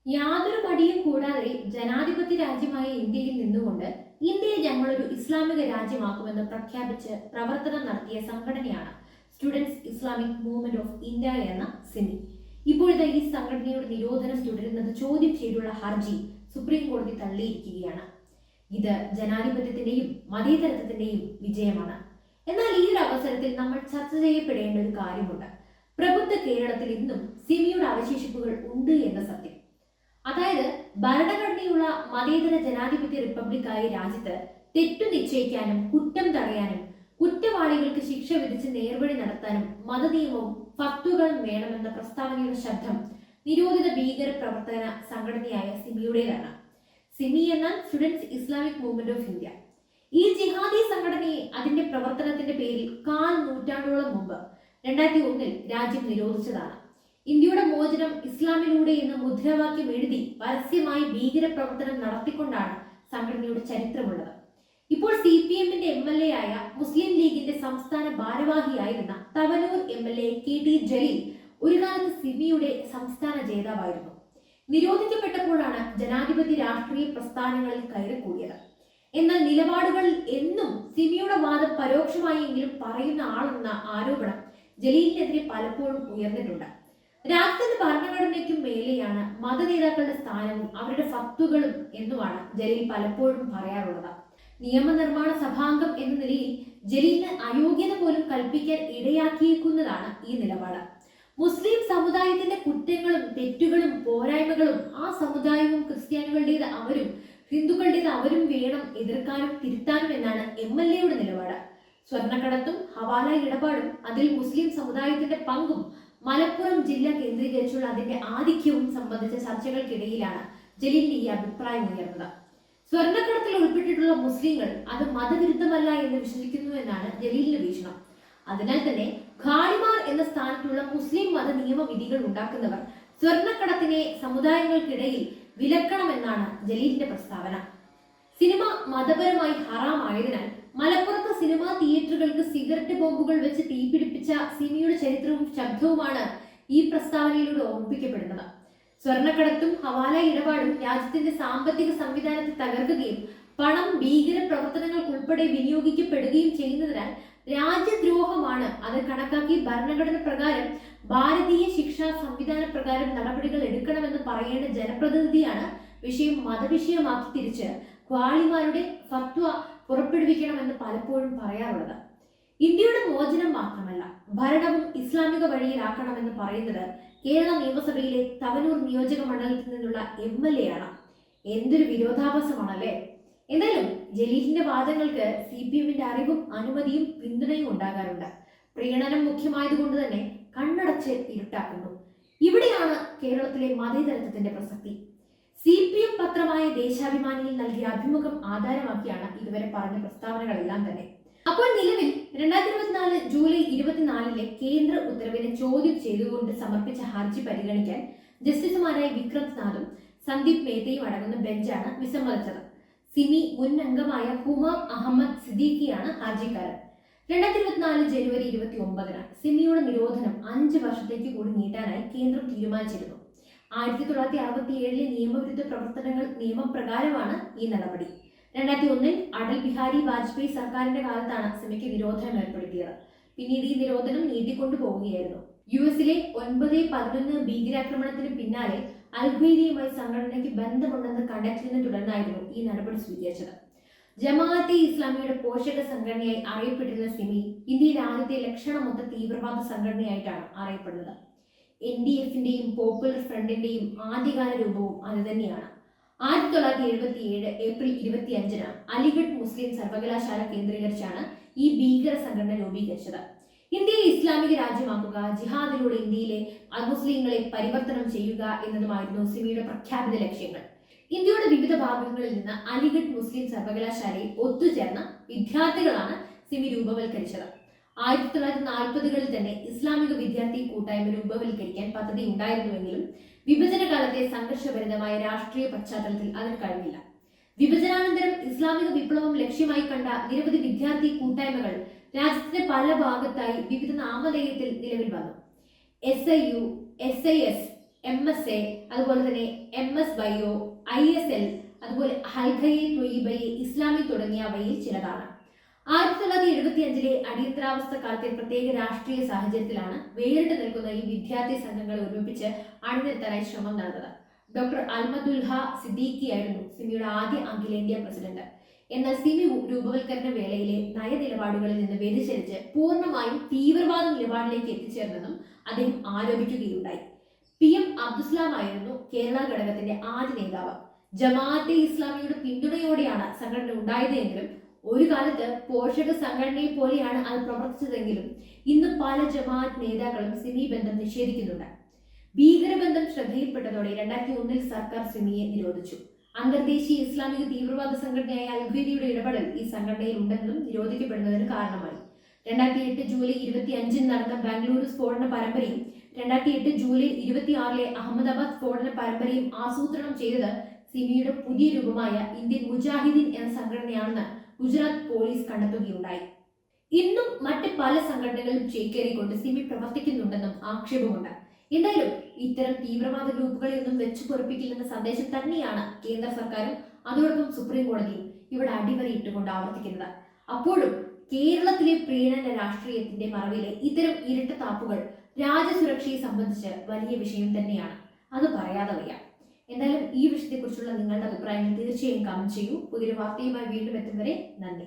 യാതൊരു മടിയും കൂടാതെ ജനാധിപത്യ രാജ്യമായ ഇന്ത്യയിൽ നിന്നുകൊണ്ട് ഇന്ത്യയെ ഞങ്ങളൊരു ഇസ്ലാമിക രാജ്യമാക്കുമെന്ന് പ്രഖ്യാപിച്ച് പ്രവർത്തനം നടത്തിയ സംഘടനയാണ് students Islamic movement of India എന്ന സിമി. ഇപ്പോഴത്തെ ഈ സംഘടനയുടെ നിരോധനം തുടരുന്നത് ചോദ്യം ചെയ്തുള്ള ഹർജി സുപ്രീം കോടതി തള്ളിയിരിക്കുകയാണ്. ഇത് ജനാധിപത്യത്തിന്റെയും മതേതരത്വത്തിന്റെയും വിജയമാണ്. എന്നാൽ ഈ ഒരു അവസരത്തിൽ നമ്മൾ ചർച്ച ചെയ്യപ്പെടേണ്ട ഒരു കാര്യമുണ്ട്. പ്രബുദ്ധ കേരളത്തിൽ ഇന്നും സിമിയുടെ അവശേഷിപ്പുകൾ ഉണ്ട് എന്ന സത്യം. അതായത് ഭരണഘടനയുള്ള മതേതര ജനാധിപത്യ റിപ്പബ്ലിക്കായ രാജ്യത്ത് തെറ്റു നിശ്ചയിക്കാനും കുറ്റം തടയാനും കുറ്റവാളികൾക്ക് ശിക്ഷ വിധിച്ച് നേർവഴി നടത്താനും മതനിയമവും ഫത്വകളും വേണമെന്ന പ്രസ്താവനയുടെ ശബ്ദം നിരോധിത ഭീകര പ്രവർത്തന സംഘടനയായ സിമിയുടേതാണ്. സിമി എന്ന students Islamic movement of India. ഈ ജിഹാദി സംഘടനയെ അതിന്റെ പ്രവർത്തനത്തിന്റെ പേരിൽ 4 നൂറ്റാണ്ടോളം മുമ്പ് 2001 രാജ്യം നിരോധിച്ചതാണ്. ഇന്ത്യയുടെ മോചനം ഇസ്ലാമിലൂടെ എന്ന മുദ്രാവാക്യം എഴുതി പരസ്യമായി ഭീകര പ്രവർത്തനം നടത്തിക്കൊണ്ടാണ് സംഘടനയുടെ ചരിത്രമുള്ളത്. ഇപ്പോൾ CPM-ന്റെ MLA ആയ മുസ്ലിം ലീഗിന്റെ സംസ്ഥാന ഭാരവാഹിയായിരുന്ന തവനൂർ MLA KT ജലീൽ ഒരു കാലത്ത് സിമിയുടെ സംസ്ഥാന ജേതാവായിരുന്നു. നിരോധിക്കപ്പെട്ടപ്പോഴാണ് ജനാധിപത്യ രാഷ്ട്രീയ പ്രസ്ഥാനങ്ങളിൽ കയറിക്കൂടിയത്. എന്നാൽ നിലപാടുകളിൽ എന്നും സിമിയുടെ വാദം പരോക്ഷമായെങ്കിലും പറയുന്ന ആളെന്ന ആരോപണം ജലീലിനെതിരെ പലപ്പോഴും ഉയർന്നിട്ടുണ്ട്. രാജ്യത്തിന്റെ ഭരണഘടനയ്ക്കും മേലെയാണ് മതനേതാക്കളുടെ സ്ഥാനവും അവരുടെ ഫത്വകളും എന്നുമാണ് ജലീൽ പലപ്പോഴും പറയാറുള്ളത്. നിയമനിർമ്മാണ സഭാംഗം എന്ന നിലയിൽ ജലീലിന് അയോഗ്യത പോലും കൽപ്പിക്കാൻ ഇടയാക്കിയേക്കുന്നതാണ് ഈ നിലപാട്. മുസ്ലിം സമുദായത്തിന്റെ കുറ്റങ്ങളും തെറ്റുകളും പോരായ്മകളും ആ സമുദായവും ക്രിസ്ത്യാനികളുടേത് അവരും ഹിന്ദുക്കളുടേത് അവരും വേണം എതിർക്കാനും തിരുത്താനും എന്നാണ് MLA-യുടെ നിലപാട്. സ്വർണ്ണക്കടത്തും ഹവാല ഇടപാടും അതിൽ മുസ്ലിം സമുദായത്തിന്റെ പങ്കും മലപ്പുറം ജില്ല കേന്ദ്രീകരിച്ചുള്ള അതിന്റെ ആധിക്യവും സംബന്ധിച്ച ചർച്ചകൾക്കിടയിലാണ് ജലീലിന്റെ ഈ അഭിപ്രായം ഉയർന്നത്. സ്വർണ്ണക്കടത്തിൽ ഉൾപ്പെട്ടിട്ടുള്ള മുസ്ലിങ്ങൾ അത് മതവിരുദ്ധമല്ല എന്ന് വിശ്വസിക്കുന്നു എന്നാണ് ജലീലിന്റെ വീക്ഷണം. അതിനാൽ തന്നെ ഖാലിമാർ എന്ന സ്ഥാനത്തുള്ള മുസ്ലിം മത നിയമവിധികൾ ഉണ്ടാക്കുന്നവർ സ്വർണ്ണക്കടത്തിനെ സമുദായങ്ങൾക്കിടയിൽ വിലക്കണമെന്നാണ് ജലീലിന്റെ പ്രസ്താവന. സിനിമ മതപരമായി ഹറാമായതിനാൽ മലപ്പുറത്ത് സിനിമാ തിയേറ്ററുകൾക്ക് സിഗരറ്റ് ബോംബുകൾ വെച്ച് തീപിടിപ്പിച്ച സിമിയുടെ ചരിത്രവും ശബ്ദവുമാണ് ഈ പ്രസ്താവനയിലൂടെ ഓർമ്മിപ്പിക്കപ്പെടുന്നത്. സ്വർണ്ണക്കടത്തും ഹവാല ഇടപാടും രാജ്യത്തിന്റെ സാമ്പത്തിക സംവിധാനത്തെ തകർക്കുകയും പണം ഭീകര പ്രവർത്തനങ്ങൾക്കുൾപ്പെടെ വിനിയോഗിക്കപ്പെടുകയും ചെയ്യുന്നതിനാൽ രാജ്യദ്രോഹമാണ് അത് കണക്കാക്കി ഭരണഘടന പ്രകാരം ഭാരതീയ ശിക്ഷാ സംവിധാന പ്രകാരം നടപടികൾ എടുക്കണമെന്ന് പറയേണ്ട ജനപ്രതിനിധിയാണ് വിഷയം മതവിഷയമാക്കി തിരിച്ച് ഖ്വാളിമാരുടെ ഫത്വ പുറപ്പെടുവിക്കണമെന്ന് പലപ്പോഴും പറയാറുള്ളത്. ഇന്ത്യയുടെ മോചനം മാത്രമല്ല ഭരണവും ഇസ്ലാമിക വഴിയിലാക്കണമെന്ന് പറയുന്നത് കേരള നിയമസഭയിലെ തവനൂർ നിയോജക മണ്ഡലത്തിൽ നിന്നുള്ള MLA ആണ്. എന്തൊരു വിരോധാഭാസമാണല്ലേ. എന്തായാലും ജലീലിന്റെ വാദങ്ങൾക്ക് CPM-ന്റെ അറിവും അനുമതിയും പിന്തുണയും ഉണ്ടാകാറുണ്ട്. പ്രീണനം മുഖ്യമായതുകൊണ്ട് തന്നെ കണ്ണടച്ച് ഇരുട്ടാക്കുന്നു. ഇവിടെയാണ് കേരളത്തിലെ മതേതരത്വത്തിന്റെ പ്രസക്തി. CPM പത്രമായ ദേശാഭിമാനിയിൽ നൽകിയ അഭിമുഖം ആധാരമാക്കിയാണ് ഇതുവരെ പറഞ്ഞ പ്രസ്താവനകളെല്ലാം തന്നെ. അപ്പോൾ നിലവിൽ 2024 ജൂലൈ 24 കേന്ദ്ര ഉത്തരവിനെ ചോദ്യം ചെയ്തുകൊണ്ട് സമർപ്പിച്ച ഹർജി പരിഗണിക്കാൻ ജസ്റ്റിസുമാരായ വിക്രംത് നാഥും സന്ദീപ് മേത്തയും അടങ്ങുന്ന ബെഞ്ചാണ് വിസമ്മതിച്ചത്. സിമി മുൻ അംഗമായ ഹുമാം അഹമ്മദ് സിദ്ദീഖിയാണ് ഹർജിക്കാരൻ. 2024 ജനുവരി 29 സിമിയുടെ നിരോധനം 5 വർഷത്തേക്ക് കൂടി നീട്ടാനായി കേന്ദ്രം തീരുമാനിച്ചിരുന്നു. 1967 നിയമവിരുദ്ധ പ്രവർത്തനങ്ങൾ നിയമപ്രകാരമാണ് ഈ നടപടി. 2001 അടൽ ബിഹാരി വാജ്പേയി സർക്കാരിന്റെ കാലത്താണ് സിമിക്ക് നിരോധനം ഏർപ്പെടുത്തിയത്. പിന്നീട് ഈ നിരോധനം നീട്ടിക്കൊണ്ടു പോവുകയായിരുന്നു. US-ലെ 9/11 ഭീകരാക്രമണത്തിന് പിന്നാലെ അൽഖ്വയ്ദയുമായി സംഘടനയ്ക്ക് ബന്ധമുണ്ടെന്ന് കണ്ടെത്തിയതിനെ തുടർന്നായിരുന്നു ഈ നടപടി സ്വീകരിച്ചത്. ജമാഅത്തെ ഇസ്ലാമിയുടെ പോഷക സംഘടനയായി അറിയപ്പെട്ടിരുന്ന സിമി ഇന്ത്യയിലെ ആദ്യത്തെ ലക്ഷണമൊത്ത തീവ്രവാദ സംഘടനയായിട്ടാണ് അറിയപ്പെടുന്നത്. NDF-ന്റെയും പോപ്പുലർ ഫ്രണ്ടിന്റെയും ആദ്യകാല രൂപവും അത് തന്നെയാണ്. 1977 ഏപ്രിൽ 25 അലിഗഡ് മുസ്ലിം സർവകലാശാല കേന്ദ്രീകരിച്ചാണ് ഈ ഭീകര സംഘടന രൂപീകരിച്ചത്. ഇന്ത്യയെ ഇസ്ലാമിക രാജ്യമാക്കുക, ജിഹാദിലൂടെ ഇന്ത്യയിലെ അമുസ്ലിങ്ങളെ പരിവർത്തനം ചെയ്യുക എന്നതുമായിരുന്നു സിമിയുടെ പ്രഖ്യാപിത ലക്ഷ്യങ്ങൾ. ഇന്ത്യയുടെ വിവിധ ഭാഗങ്ങളിൽ നിന്ന് അലിഗഡ് മുസ്ലിം സർവകലാശാലയിൽ ഒത്തുചേർന്ന വിദ്യാർത്ഥികളാണ് സിമി രൂപവൽക്കരിച്ചത്. 1940-കളിൽ തന്നെ ഇസ്ലാമിക വിദ്യാർത്ഥി കൂട്ടായ്മ രൂപവൽക്കരിക്കാൻ പദ്ധതി ഉണ്ടായിരുന്നുവെങ്കിലും വിഭജന കാലത്തെ സംഘർഷഭരിതമായ രാഷ്ട്രീയ പശ്ചാത്തലത്തിൽ അതിന് കഴിഞ്ഞില്ല. വിഭജനാനന്തരം ഇസ്ലാമിക വിപ്ലവം ലക്ഷ്യമായി കണ്ട നിരവധി വിദ്യാർത്ഥി കൂട്ടായ്മകൾ രാജ്യത്തിന്റെ പല ഭാഗത്തായി വിവിധ നാമധേയത്തിൽ നിലവിൽ വന്നു. SIU, SIS, MSA, അതുപോലെ തന്നെ MS ബയോ, ISL, അതുപോലെ ഹൽഖയെ, ത്വയ്യിബയെ, ഇസ്ലാമി തുടങ്ങിയവയിൽ ചിലതാണ്. 1975 അടിയന്തരാവസ്ഥ കാലത്തെ പ്രത്യേക രാഷ്ട്രീയ സാഹചര്യത്തിലാണ് വേറിട്ട് നിൽക്കുന്ന ഈ വിദ്യാർത്ഥി സംഘങ്ങളെ ഒരുമിപ്പിച്ച് അണിനിരത്താനായി ശ്രമം നടന്നത്. ഡോക്ടർ അൽമദുൽഹ സിദ്ദീഖിയായിരുന്നു സിമിയുടെ ആദ്യ അഖിലേന്ത്യാ പ്രസിഡന്റ്. എന്നാൽ സിമി രൂപവൽക്കരണ വേളയിലെ നയനിലപാടുകളിൽ നിന്ന് വ്യതിചലിച്ച് പൂർണ്ണമായും തീവ്രവാദ നിലപാടിലേക്ക് എത്തിച്ചേർന്നെന്നും അദ്ദേഹം ആരോപിക്കുകയുണ്ടായി. PM അബ്ദുസ്സലാം ആയിരുന്നു കേരള ഘടകത്തിന്റെ ആദ്യ നേതാവ്. ജമാഅത്തെ ഇസ്ലാമിയുടെ പിന്തുണയോടെയാണ് സംഘടന ഉണ്ടായത് എങ്കിലും ഒരു കാലത്ത് പോഷക സംഘടനയെ പോലെയാണ് അത് പ്രവർത്തിച്ചതെങ്കിലും ഇന്ന് പല ജമാഅത്ത് നേതാക്കളും സിമി ബന്ധം നിഷേധിക്കുന്നുണ്ട്. ഭീകരബന്ധം ശ്രദ്ധയിൽപ്പെട്ടതോടെ 2001 സർക്കാർ സിമിയെ നിരോധിച്ചു. അന്തർദേശീയ ഇസ്ലാമിക തീവ്രവാദ സംഘടനയായ അൽഖ്വയ്ദയുടെ ഇടപെടൽ ഈ സംഘടനയിൽ ഉണ്ടെന്നും നിരോധിക്കപ്പെടുന്നതിന് കാരണമായി. 2008 ജൂലൈ 25 നടന്ന ബാംഗ്ലൂരു സ്ഫോടന പരമ്പരയും 2008 ജൂലൈ 26 അഹമ്മദാബാദ് സ്ഫോടന പരമ്പരയും ആസൂത്രണം ചെയ്തത് സിമിയുടെ പുതിയ രൂപമായ ഇന്ത്യൻ മുജാഹിദീൻ എന്ന സംഘടനയാണെന്ന് ഗുജറാത്ത് പോലീസ് കണ്ടെത്തുകയുണ്ടായി. ഇന്നും മറ്റ് പല സംഘടനകളും ചേക്കേറിക്കൊണ്ട് സിമി പ്രവർത്തിക്കുന്നുണ്ടെന്നും ആക്ഷേപമുണ്ട്. എന്തായാലും ഇത്തരം തീവ്രവാദ ഗ്രൂപ്പുകളെയൊന്നും വെച്ചു പൊറപ്പിക്കില്ലെന്ന സന്ദേശം തന്നെയാണ് കേന്ദ്ര സർക്കാരും അതോടൊപ്പം സുപ്രീം കോടതിയും ഇവിടെ അടിവരയിട്ടുകൊണ്ട് ആവർത്തിക്കുന്നത്. അപ്പോഴും കേരളത്തിലെ പ്രീണന രാഷ്ട്രീയത്തിന്റെ മറവിലെ ഇത്തരം ഇരട്ടത്താപ്പുകൾ രാജ്യസുരക്ഷയെ സംബന്ധിച്ച് വലിയ വിഷയം തന്നെയാണ്. അത് പറയാതെ വയ്യ. എന്തായാലും ഈ വിഷയത്തെക്കുറിച്ചുള്ള നിങ്ങളുടെ അഭിപ്രായങ്ങൾ തീർച്ചയായും കമന്റ് ചെയ്യൂ. പുതിയൊരു വാർത്തയുമായി വീണ്ടും എത്തും വരെ നന്ദി.